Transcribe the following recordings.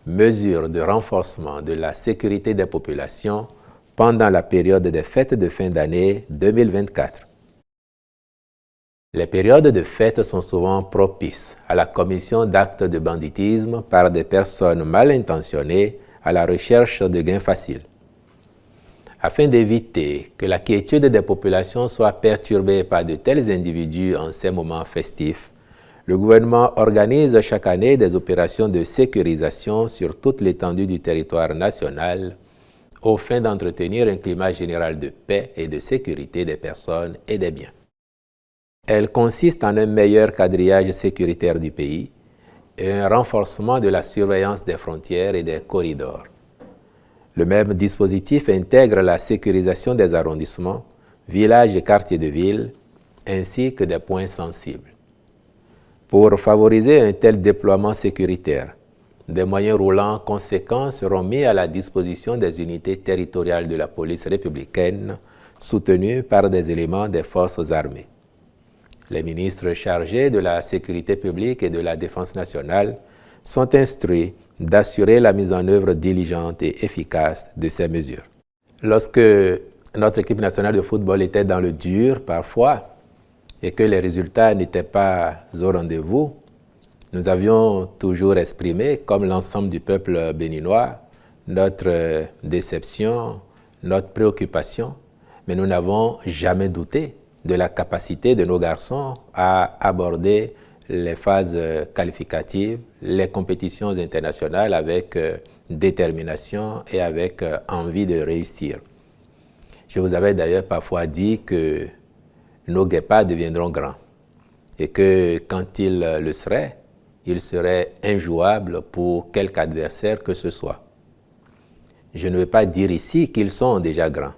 mesures de renforcement de la sécurité des populations pendant la période des fêtes de fin d'année 2024. Les périodes de fête sont souvent propices à la commission d'actes de banditisme par des personnes mal intentionnées à la recherche de gains faciles. Afin d'éviter que la quiétude des populations soit perturbée par de tels individus en ces moments festifs, le gouvernement organise chaque année des opérations de sécurisation sur toute l'étendue du territoire national aux fins d'entretenir un climat général de paix et de sécurité des personnes et des biens. Elle consiste en un meilleur quadrillage sécuritaire du pays et un renforcement de la surveillance des frontières et des corridors. Le même dispositif intègre la sécurisation des arrondissements, villages et quartiers de ville, ainsi que des points sensibles. Pour favoriser un tel déploiement sécuritaire, des moyens roulants conséquents seront mis à la disposition des unités territoriales de la police républicaine, soutenues par des éléments des forces armées. Les ministres chargés de la sécurité publique et de la défense nationale sont instruits d'assurer la mise en œuvre diligente et efficace de ces mesures. Lorsque notre équipe nationale de football était dans le dur parfois et que les résultats n'étaient pas au rendez-vous, nous avions toujours exprimé, comme l'ensemble du peuple béninois, notre déception, notre préoccupation, mais nous n'avons jamais douté de la capacité de nos garçons à aborder les phases qualificatives, les compétitions internationales avec détermination et avec envie de réussir. Je vous avais d'ailleurs parfois dit que nos guépards deviendront grands et que quand ils le seraient, ils seraient injouables pour quelque adversaire que ce soit. Je ne veux pas dire ici qu'ils sont déjà grands,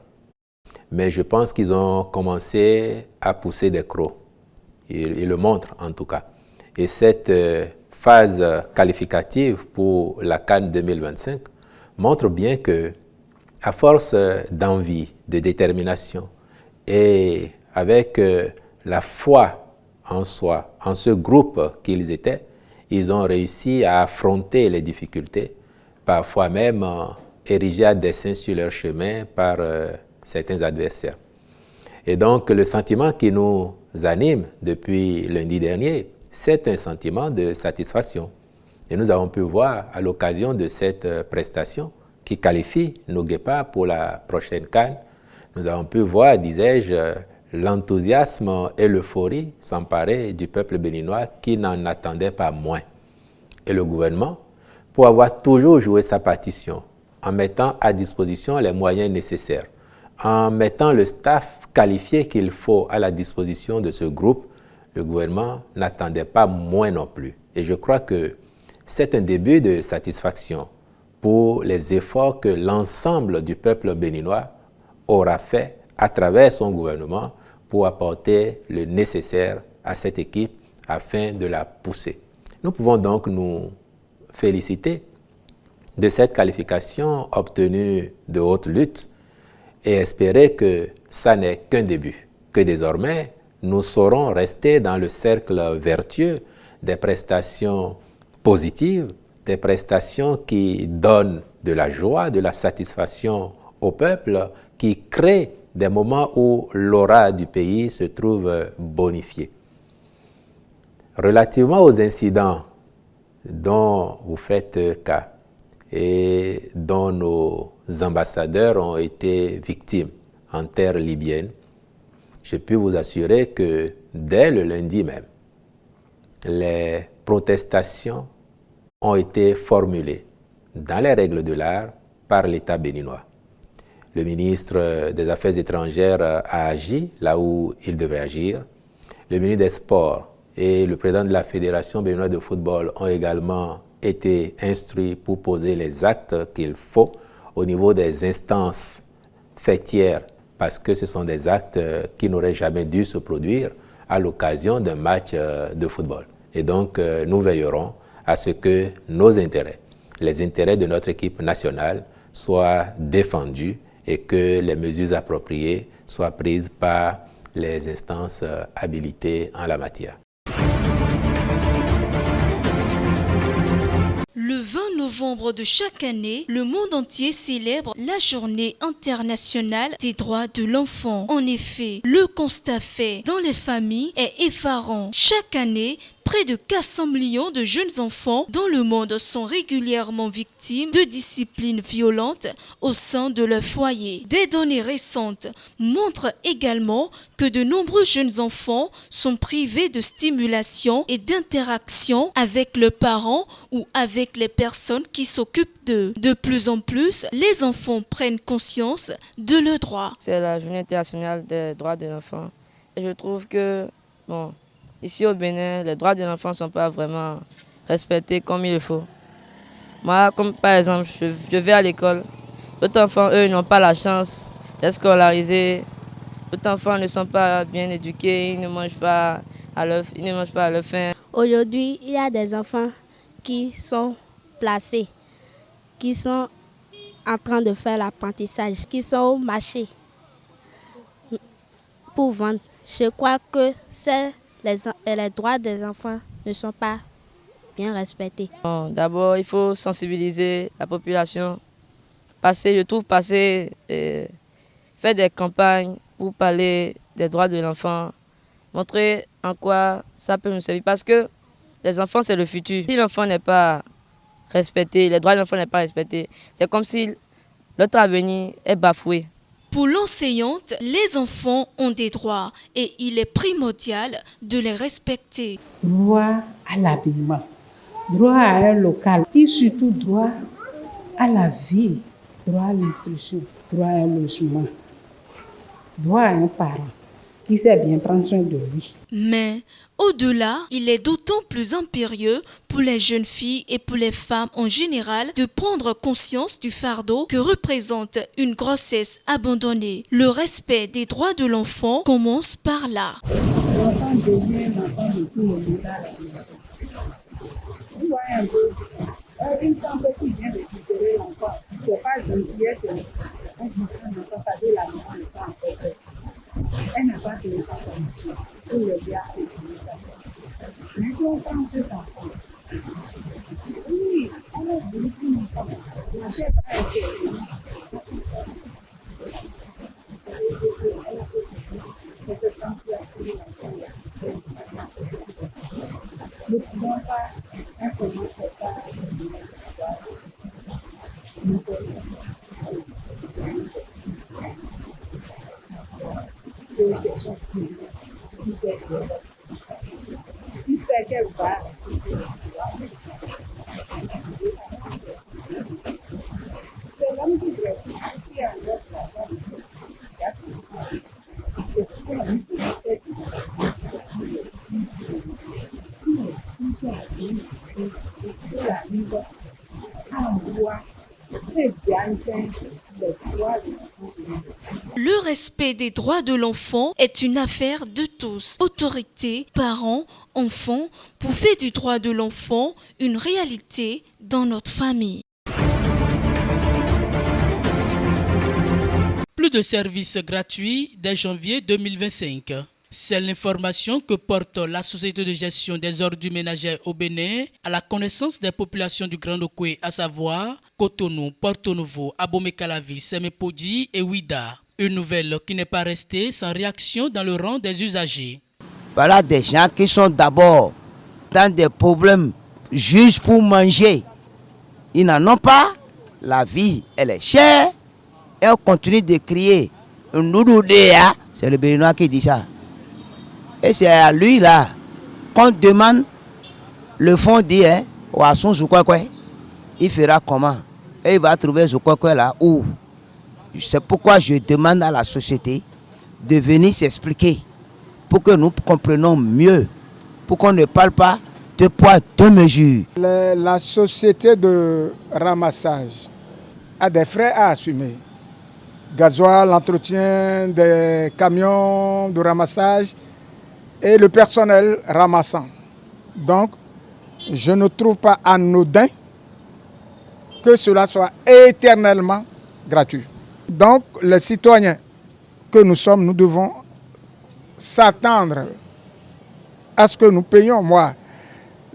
mais je pense qu'ils ont commencé à pousser des crocs. Ils le montrent en tout cas. Et cette phase qualificative pour la CAN 2025 montre bien que, à force d'envie, de détermination et avec la foi en soi, en ce groupe qu'ils étaient, ils ont réussi à affronter les difficultés, parfois même érigés à dessein sur leur chemin par certains adversaires. Et donc, le sentiment qui nous anime depuis lundi dernier, c'est un sentiment de satisfaction. Et nous avons pu voir, à l'occasion de cette prestation qui qualifie nos guépards pour la prochaine CAN, nous avons pu voir, disais-je, l'enthousiasme et l'euphorie s'emparer du peuple béninois qui n'en attendait pas moins. Et le gouvernement, pour avoir toujours joué sa partition, en mettant à disposition les moyens nécessaires, en mettant le staff qualifié qu'il faut à la disposition de ce groupe, le gouvernement n'attendait pas moins non plus. Et je crois que c'est un début de satisfaction pour les efforts que l'ensemble du peuple béninois aura fait à travers son gouvernement pour apporter le nécessaire à cette équipe afin de la pousser. Nous pouvons donc nous féliciter de cette qualification obtenue de haute lutte et espérer que ça n'est qu'un début, que désormais nous saurons rester dans le cercle vertueux des prestations positives, des prestations qui donnent de la joie, de la satisfaction au peuple, qui créent des moments où l'aura du pays se trouve bonifiée. Relativement aux incidents dont vous faites cas et dont nos ambassadeurs ont été victimes en terre libyenne, je peux vous assurer que dès le lundi même, les protestations ont été formulées dans les règles de l'art par l'État béninois. Le ministre des Affaires étrangères a agi là où il devait agir. Le ministre des Sports et le président de la Fédération béninoise de football ont également été instruits pour poser les actes qu'il faut au niveau des instances fêtières, parce que ce sont des actes qui n'auraient jamais dû se produire à l'occasion d'un match de football. Et donc, nous veillerons à ce que nos intérêts, les intérêts de notre équipe nationale, soient défendus et que les mesures appropriées soient prises par les instances habilitées en la matière. Le 20 novembre de chaque année, le monde entier célèbre la Journée internationale des droits de l'enfant. En effet, le constat fait dans les familles est effarant. Chaque année, près de 400 millions de jeunes enfants dans le monde sont régulièrement victimes de disciplines violentes au sein de leur foyer. Des données récentes montrent également que de nombreux jeunes enfants sont privés de stimulation et d'interaction avec leurs parents ou avec les personnes qui s'occupent d'eux. De plus en plus, les enfants prennent conscience de leurs droits. C'est la Journée internationale des droits de l'enfant. Et je trouve que, ici au Bénin, les droits de l'enfant ne sont pas vraiment respectés comme il faut. Moi, comme par exemple, je vais à l'école. D'autres enfants, eux, n'ont pas la chance d'être scolarisés. D'autres enfants ne sont pas bien éduqués, ils ne mangent pas à leur faim. Aujourd'hui, il y a des enfants qui sont placés, qui sont en train de faire l'apprentissage, qui sont au marché pour vendre. Je crois que les droits des enfants ne sont pas bien respectés. D'abord, il faut sensibiliser la population. Faire des campagnes pour parler des droits de l'enfant, montrer en quoi ça peut nous servir. Parce que les enfants, c'est le futur. Si l'enfant n'est pas respecté, les droits de l'enfant n'est pas respecté, c'est comme si notre avenir est bafoué. Pour l'enseignante, les enfants ont des droits et il est primordial de les respecter. Droit à l'habillement, droit à un local et surtout droit à la vie, droit à l'instruction, droit à un logement, droit à un parent qui sait bien prendre soin de lui. Mais au-delà, il est d'autant plus impérieux pour les jeunes filles et pour les femmes en général de prendre conscience du fardeau que représente une grossesse abandonnée. Le respect des droits de l'enfant commence par là. L'enfant devient l'enfant de tout le monde. Vous voyez un peu, une femme qui vient récupérer l'enfant, c'est pas gentil, c'est un enfant parce que la maman n'est pas encore faite. Elle n'a pas fait sa formation pour le bien faire ça. Mais quand on prend cet enfant, oui, on a voulu tout le temps. La chef a été. Cette femme qui a pris l'enfant, nous ne pouvons pas informer cette femme. Nous pouvons c'est son qui fait qu'elle va c'est l'homme qui dresse qui enlève la femme si la vie envoie et gagne le droit de Le respect des droits de l'enfant est une affaire de tous. Autorités, parents, enfants, pour faire du droit de l'enfant une réalité dans notre famille. Plus de services gratuits dès janvier 2025. C'est l'information que porte la Société de gestion des ordures ménagères au Bénin à la connaissance des populations du Grand Okoué, à savoir Cotonou, Porto Novo, Abomey-Calavi, Semé-Podi et Ouida. Une nouvelle qui n'est pas restée sans réaction dans le rang des usagers. Voilà des gens qui sont d'abord dans des problèmes juste pour manger. Ils n'en ont pas. La vie, elle est chère. Et on continue de crier. C'est le Béninois qui dit ça. Et c'est à lui là qu'on demande, le fond dit, il fera comment? Et il va trouver ce là où? C'est pourquoi je demande à la société de venir s'expliquer pour que nous comprenions mieux, pour qu'on ne parle pas de poids, de mesures. La société de ramassage a des frais à assumer. Gasoil, l'entretien des camions de ramassage et le personnel ramassant. Donc, je ne trouve pas anodin que cela soit éternellement gratuit. Donc, les citoyens que nous sommes, nous devons s'attendre à ce que nous payions. Moi,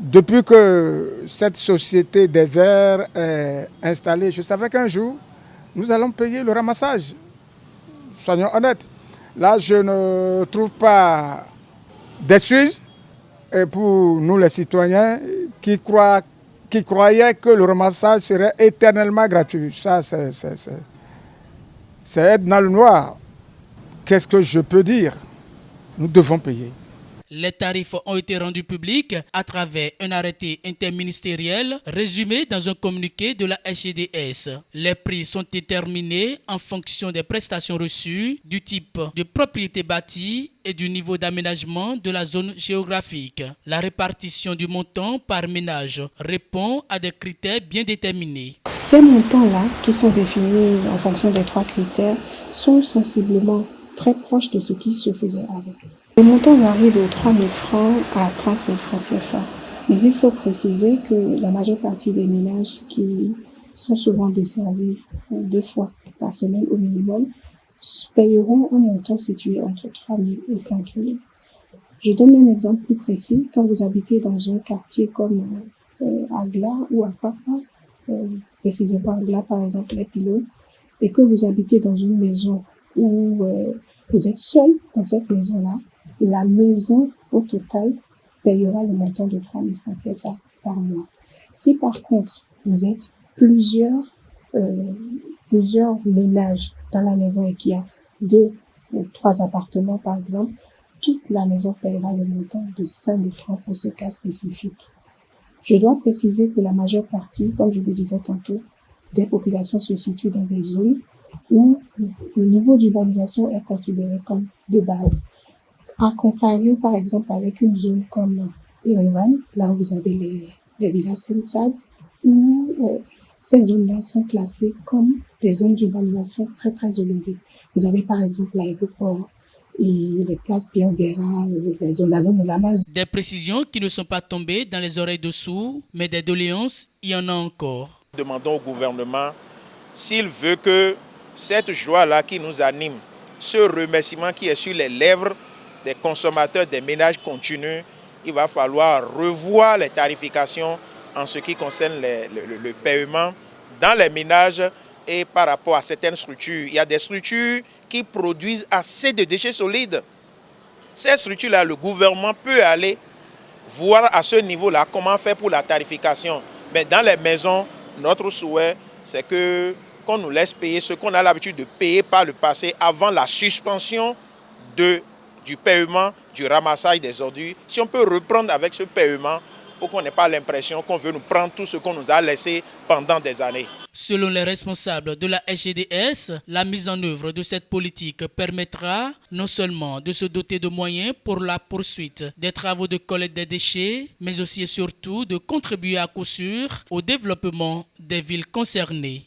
Depuis que cette société des verres est installée, je savais qu'un jour, nous allons payer le ramassage. Soyons honnêtes. Là, je ne trouve pas d'excuses pour nous les citoyens qui croyaient que le ramassage serait éternellement gratuit. Ça, c'est être dans le noir. Qu'est-ce que je peux dire? Nous devons payer. Les tarifs ont été rendus publics à travers un arrêté interministériel résumé dans un communiqué de la HCDS. Les prix sont déterminés en fonction des prestations reçues, du type de propriété bâtie et du niveau d'aménagement de la zone géographique. La répartition du montant par ménage répond à des critères bien déterminés. Ces montants-là, qui sont définis en fonction des 3 critères, sont sensiblement très proches de ce qui se faisait avant. Le montant varie de 3 000 francs à 30 000 francs CFA. Mais il faut préciser que la majeure partie des ménages qui sont souvent desservis 2 fois par semaine au minimum payeront un montant situé entre 3 000 et 5 000. Je donne un exemple plus précis. Quand vous habitez dans un quartier comme Agla ou Apapa, précisément Agla par exemple, les Pilotes, et que vous habitez dans une maison où vous êtes seul dans cette maison-là, la maison au total payera le montant de 3 000 francs CFA par mois. Si par contre vous êtes plusieurs ménages dans la maison et qu'il y a 2 ou 3 appartements par exemple, toute la maison payera le montant de 5 000 francs pour ce cas spécifique. Je dois préciser que la majeure partie, comme je vous disais tantôt, des populations se situent dans des zones où le niveau d'urbanisation est considéré comme de base. A contrario, par exemple, avec une zone comme Erevan, là où vous avez les villas Sensad, où ces zones-là sont classées comme des zones d'urbanisation très, très élevées. Vous avez par exemple l'aéroport et les places Pierre-Guerra, la zone de la base. Des précisions qui ne sont pas tombées dans les oreilles de sourds, mais des doléances, il y en a encore. Demandons au gouvernement s'il veut que cette joie-là qui nous anime, ce remerciement qui est sur les lèvres des consommateurs, des ménages continue, il va falloir revoir les tarifications en ce qui concerne le paiement dans les ménages et par rapport à certaines structures. Il y a des structures qui produisent assez de déchets solides. Ces structures-là, le gouvernement peut aller voir à ce niveau-là comment faire pour la tarification. Mais dans les maisons, notre souhait, c'est qu'on nous laisse payer ce qu'on a l'habitude de payer par le passé avant la suspension du paiement du ramassage des ordures. Si on peut reprendre avec ce paiement pour qu'on n'ait pas l'impression qu'on veut nous prendre tout ce qu'on nous a laissé pendant des années. Selon les responsables de la SGDS, la mise en œuvre de cette politique permettra non seulement de se doter de moyens pour la poursuite des travaux de collecte des déchets, mais aussi et surtout de contribuer à coup sûr au développement des villes concernées.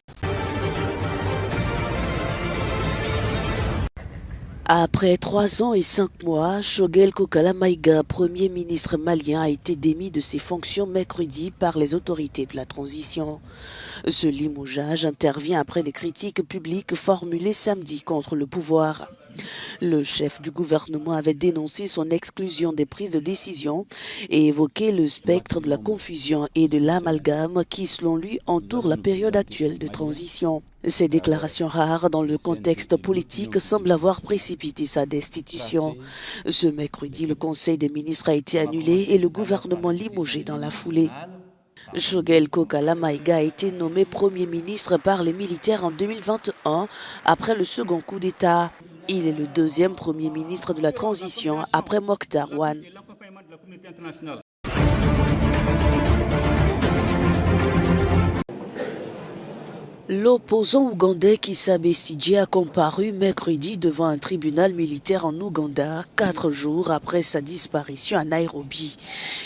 Après 3 ans et 5 mois, Choguel Kokala Maïga, Premier ministre malien, a été démis de ses fonctions mercredi par les autorités de la transition. Ce limogeage intervient après des critiques publiques formulées samedi contre le pouvoir. Le chef du gouvernement avait dénoncé son exclusion des prises de décision et évoqué le spectre de la confusion et de l'amalgame qui, selon lui, entoure la période actuelle de transition. Ces déclarations rares dans le contexte politique semblent avoir précipité sa destitution. Ce mercredi, le Conseil des ministres a été annulé et le gouvernement limogé dans la foulée. Choguel Kokala Maïga a été nommé Premier ministre par les militaires en 2021 après le second coup d'État. Il est le 2e Premier ministre de la transition après Mokhtar Wan. L'opposant ougandais Kizza Besigye a comparu mercredi devant un tribunal militaire en Ouganda, 4 jours après sa disparition à Nairobi.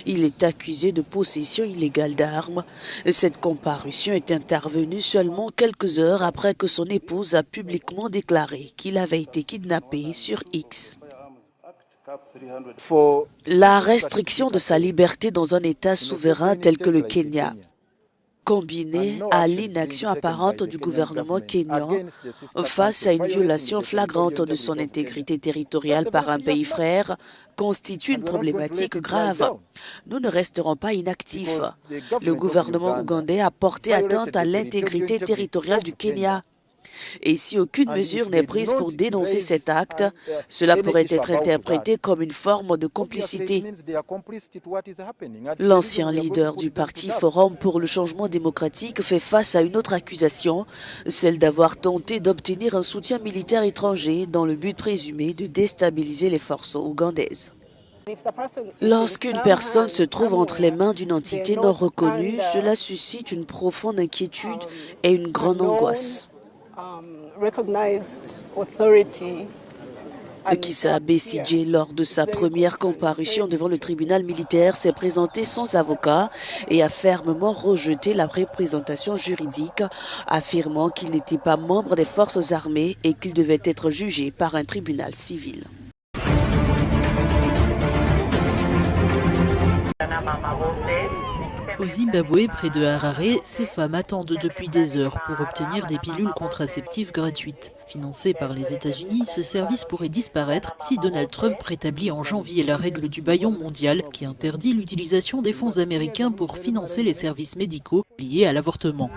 Il est accusé de possession illégale d'armes. Cette comparution est intervenue seulement quelques heures après que son épouse a publiquement déclaré qu'il avait été kidnappé sur X. La restriction de sa liberté dans un État souverain tel que le Kenya. combiné à l'inaction apparente du gouvernement kényan face à une violation flagrante de son intégrité territoriale par un pays frère, constitue une problématique grave. Nous ne resterons pas inactifs. Le gouvernement ougandais a porté atteinte à l'intégrité territoriale du Kenya. Et si aucune mesure n'est prise pour dénoncer cet acte, cela pourrait être interprété comme une forme de complicité. L'ancien leader du parti Forum pour le changement démocratique fait face à une autre accusation, celle d'avoir tenté d'obtenir un soutien militaire étranger dans le but présumé de déstabiliser les forces ougandaises. Lorsqu'une personne se trouve entre les mains d'une entité non reconnue, cela suscite une profonde inquiétude et une grande angoisse. Kizza Besigye, lors de sa première comparution devant le tribunal militaire, s'est présenté sans avocat et a fermement rejeté la représentation juridique, affirmant qu'il n'était pas membre des forces armées et qu'il devait être jugé par un tribunal civil. Au Zimbabwe, près de Harare, ces femmes attendent depuis des heures pour obtenir des pilules contraceptives gratuites. Financé par les États-Unis, ce service pourrait disparaître si Donald Trump rétablit en janvier la règle du bâillon mondial qui interdit l'utilisation des fonds américains pour financer les services médicaux liés à l'avortement.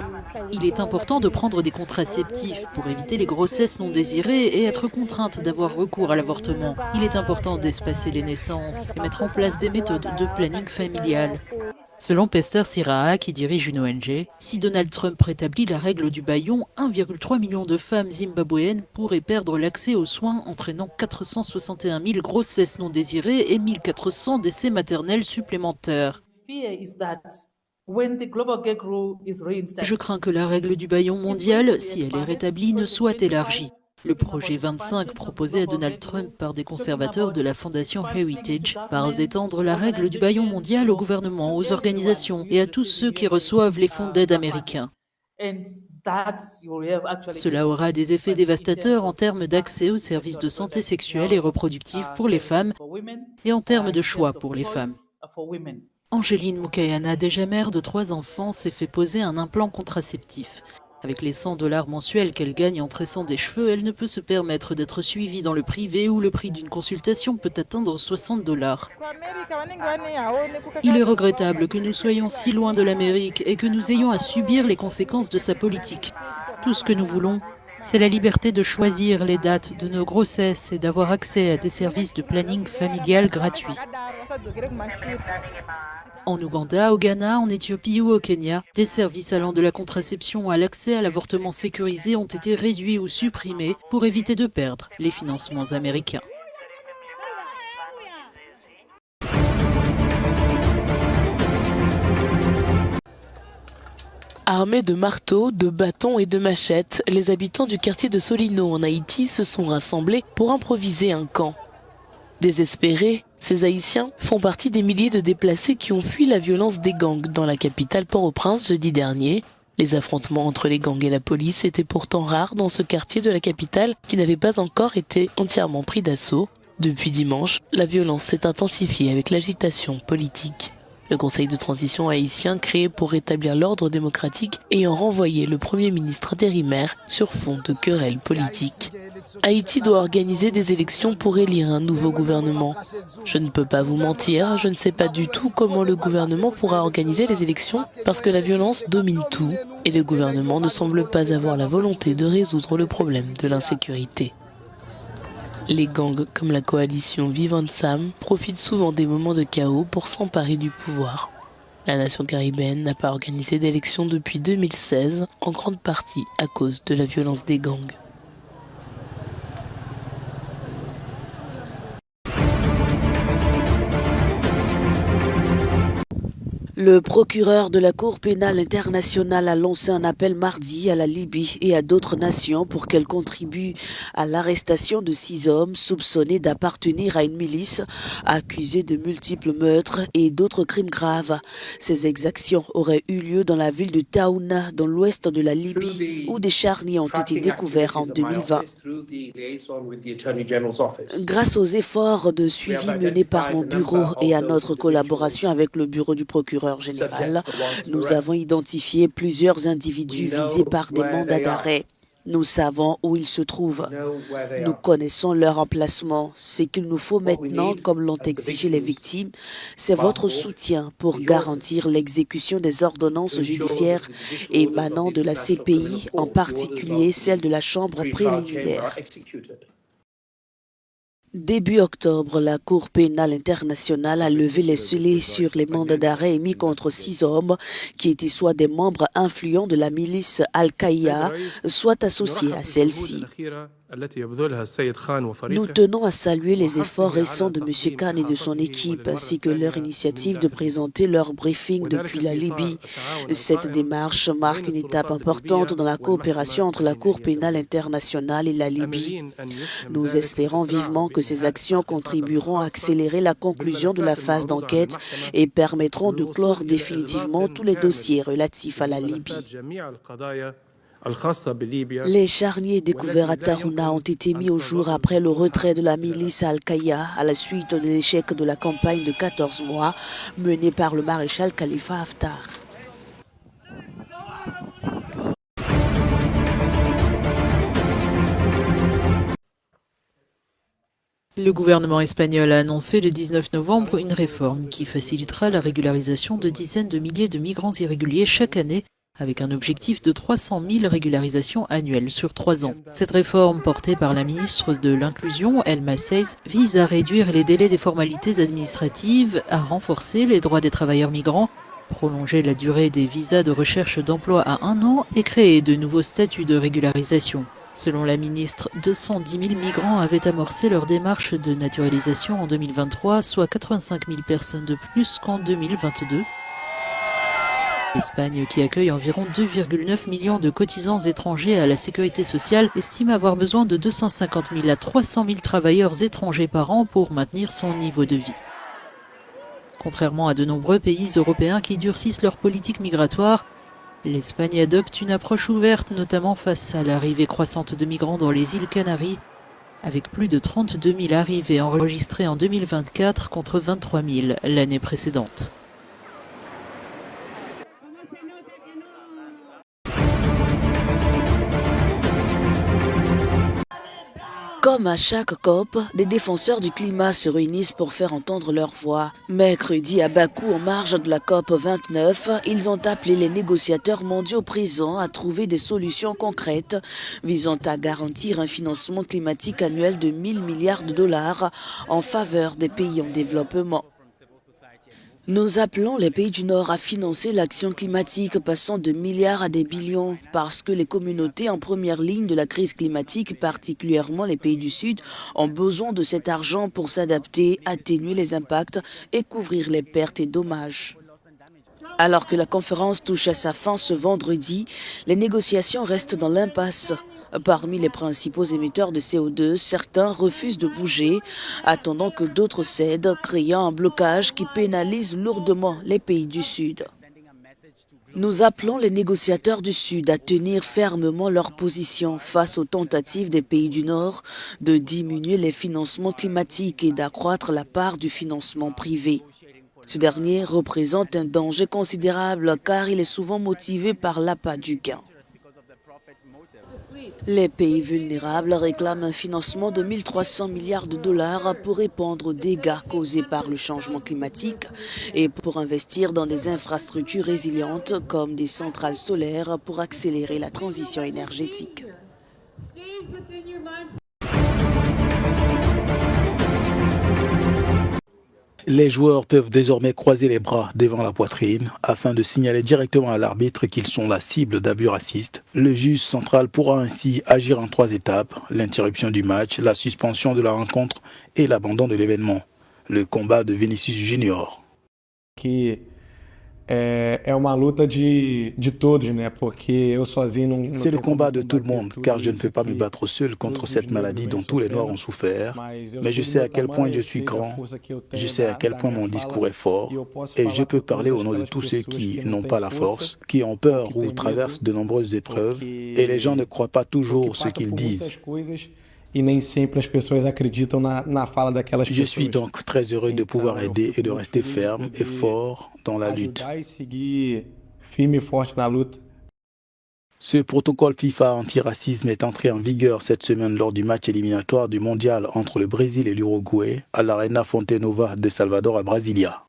Il est important de prendre des contraceptifs pour éviter les grossesses non désirées et être contrainte d'avoir recours à l'avortement. Il est important d'espacer les naissances et mettre en place des méthodes de planning familial. Selon Pester Siraha, qui dirige une ONG, si Donald Trump rétablit la règle du bâillon, 1,3 million de femmes zimbabwéennes pourraient perdre l'accès aux soins, entraînant 461 000 grossesses non désirées et 1 400 décès maternels supplémentaires. Je crains que la règle du bâillon mondial, si elle est rétablie, ne soit élargie. Le projet 25 proposé à Donald Trump par des conservateurs de la fondation Heritage parle d'étendre la règle du bâillon mondial au gouvernement, aux organisations et à tous ceux qui reçoivent les fonds d'aide américains. Cela aura des effets dévastateurs en termes d'accès aux services de santé sexuelle et reproductive pour les femmes et en termes de choix pour les femmes. Angeline Mukayana, déjà mère de 3 enfants, s'est fait poser un implant contraceptif. Avec les $100 mensuels qu'elle gagne en tressant des cheveux, elle ne peut se permettre d'être suivie dans le privé où le prix d'une consultation peut atteindre $60. Il est regrettable que nous soyons si loin de l'Amérique et que nous ayons à subir les conséquences de sa politique. Tout ce que nous voulons, c'est la liberté de choisir les dates de nos grossesses et d'avoir accès à des services de planning familial gratuits. En Ouganda, au Ghana, en Éthiopie ou au Kenya, des services allant de la contraception à l'accès à l'avortement sécurisé ont été réduits ou supprimés pour éviter de perdre les financements américains. Armés de marteaux, de bâtons et de machettes, les habitants du quartier de Solino en Haïti se sont rassemblés pour improviser un camp. Désespérés, ces Haïtiens font partie des milliers de déplacés qui ont fui la violence des gangs dans la capitale Port-au-Prince jeudi dernier. Les affrontements entre les gangs et la police étaient pourtant rares dans ce quartier de la capitale qui n'avait pas encore été entièrement pris d'assaut. Depuis dimanche, la violence s'est intensifiée avec l'agitation politique. Le Conseil de transition haïtien créé pour rétablir l'ordre démocratique ayant renvoyé le Premier ministre intérimaire sur fond de querelles politiques. Haïti doit organiser des élections pour élire un nouveau gouvernement. Je ne peux pas vous mentir, je ne sais pas du tout comment le gouvernement pourra organiser les élections parce que la violence domine tout et le gouvernement ne semble pas avoir la volonté de résoudre le problème de l'insécurité. Les gangs comme la coalition Vivant Sam profitent souvent des moments de chaos pour s'emparer du pouvoir. La nation caribéenne n'a pas organisé d'élections depuis 2016, en grande partie à cause de la violence des gangs. Le procureur de la Cour pénale internationale a lancé un appel mardi à la Libye et à d'autres nations pour qu'elles contribuent à l'arrestation de 6 hommes soupçonnés d'appartenir à une milice accusée de multiples meurtres et d'autres crimes graves. Ces exactions auraient eu lieu dans la ville de Taouna, dans l'ouest de la Libye, où des charniers ont été découverts en 2020. Grâce aux efforts de suivi menés par mon bureau et à notre collaboration avec le bureau du procureur, procureur général, nous avons identifié plusieurs individus visés par des mandats d'arrêt. Nous savons où ils se trouvent. Nous connaissons leur emplacement. Ce qu'il nous faut maintenant, comme l'ont exigé les victimes, c'est votre soutien pour garantir l'exécution des ordonnances judiciaires émanant de la CPI, en particulier celle de la Chambre préliminaire. Début octobre, la Cour pénale internationale a levé les scellés sur les mandats d'arrêt émis contre 6 hommes qui étaient soit des membres influents de la milice Al-Qaïda, soit associés à celle-ci. Nous tenons à saluer les efforts récents de M. Khan et de son équipe, ainsi que leur initiative de présenter leur briefing depuis la Libye. Cette démarche marque une étape importante dans la coopération entre la Cour pénale internationale et la Libye. Nous espérons vivement que ces actions contribueront à accélérer la conclusion de la phase d'enquête et permettront de clore définitivement tous les dossiers relatifs à la Libye. Les charniers découverts à Tarhouna ont été mis au jour après le retrait de la milice Al-Qaïda à la suite de l'échec de la campagne de 14 mois menée par le maréchal Khalifa Haftar. Le gouvernement espagnol a annoncé le 19 novembre une réforme qui facilitera la régularisation de dizaines de milliers de migrants irréguliers chaque année, avec un objectif de 300 000 régularisations annuelles sur 3 ans. Cette réforme, portée par la ministre de l'Inclusion, Elma Saiz, vise à réduire les délais des formalités administratives, à renforcer les droits des travailleurs migrants, prolonger la durée des visas de recherche d'emploi à 1 an et créer de nouveaux statuts de régularisation. Selon la ministre, 210 000 migrants avaient amorcé leur démarche de naturalisation en 2023, soit 85 000 personnes de plus qu'en 2022. L'Espagne, qui accueille environ 2,9 millions de cotisants étrangers à la sécurité sociale, estime avoir besoin de 250 000 à 300 000 travailleurs étrangers par an pour maintenir son niveau de vie. Contrairement à de nombreux pays européens qui durcissent leur politique migratoire, l'Espagne adopte une approche ouverte, notamment face à l'arrivée croissante de migrants dans les îles Canaries, avec plus de 32 000 arrivées enregistrées en 2024 contre 23 000 l'année précédente. Comme à chaque COP, des défenseurs du climat se réunissent pour faire entendre leur voix. Mercredi à Bakou, en marge de la COP 29, ils ont appelé les négociateurs mondiaux présents à trouver des solutions concrètes visant à garantir un financement climatique annuel de 1 000 milliards de dollars en faveur des pays en développement. Nous appelons les pays du Nord à financer l'action climatique passant de milliards à des billions parce que les communautés en première ligne de la crise climatique, particulièrement les pays du Sud, ont besoin de cet argent pour s'adapter, atténuer les impacts et couvrir les pertes et dommages. Alors que la conférence touche à sa fin ce vendredi, les négociations restent dans l'impasse. Parmi les principaux émetteurs de CO2, certains refusent de bouger, attendant que d'autres cèdent, créant un blocage qui pénalise lourdement les pays du Sud. Nous appelons les négociateurs du Sud à tenir fermement leur position face aux tentatives des pays du Nord de diminuer les financements climatiques et d'accroître la part du financement privé. Ce dernier représente un danger considérable car il est souvent motivé par l'appât du gain. Les pays vulnérables réclament un financement de 1 300 milliards de dollars pour répondre aux dégâts causés par le changement climatique et pour investir dans des infrastructures résilientes comme des centrales solaires pour accélérer la transition énergétique. Les joueurs peuvent désormais croiser les bras devant la poitrine afin de signaler directement à l'arbitre qu'ils sont la cible d'abus racistes. Le juge central pourra ainsi agir en 3 étapes, l'interruption du match, la suspension de la rencontre et l'abandon de l'événement. Le combat de Vinicius Junior. C'est le combat de tout le monde, car je ne peux pas me battre seul contre cette maladie dont tous les Noirs ont souffert. Mais je sais à quel point je suis grand, je sais à quel point mon discours est fort, et je peux parler au nom de tous ceux qui n'ont pas la force, qui ont peur ou traversent de nombreuses épreuves, et les gens ne croient pas toujours ce qu'ils disent. Je suis donc très heureux de pouvoir aider et de rester ferme et fort dans la lutte. Ce protocole FIFA antiracisme est entré en vigueur cette semaine lors du match éliminatoire du mondial entre le Brésil et l'Uruguay à l'Arena Fonte Nova de Salvador à Brasilia.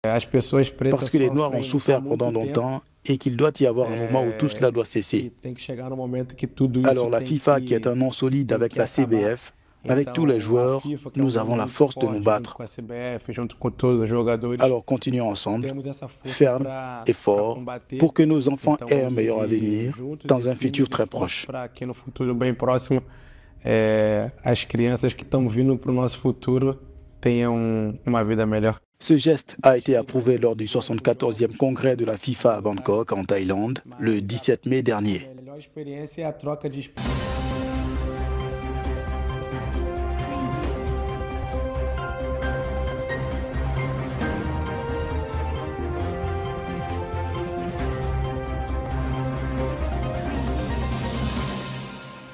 Parce que les Noirs ont souffert pendant longtemps et qu'il doit y avoir un moment où tout cela doit cesser. Alors la FIFA, qui est un nom solide avec la CBF, avec tous les joueurs, nous avons la force de nous battre. Alors continuons ensemble, fermes et forts, pour que nos enfants aient un meilleur avenir dans un futur très proche. Ce geste a été approuvé lors du 74e congrès de la FIFA à Bangkok, en Thaïlande, le 17 mai dernier.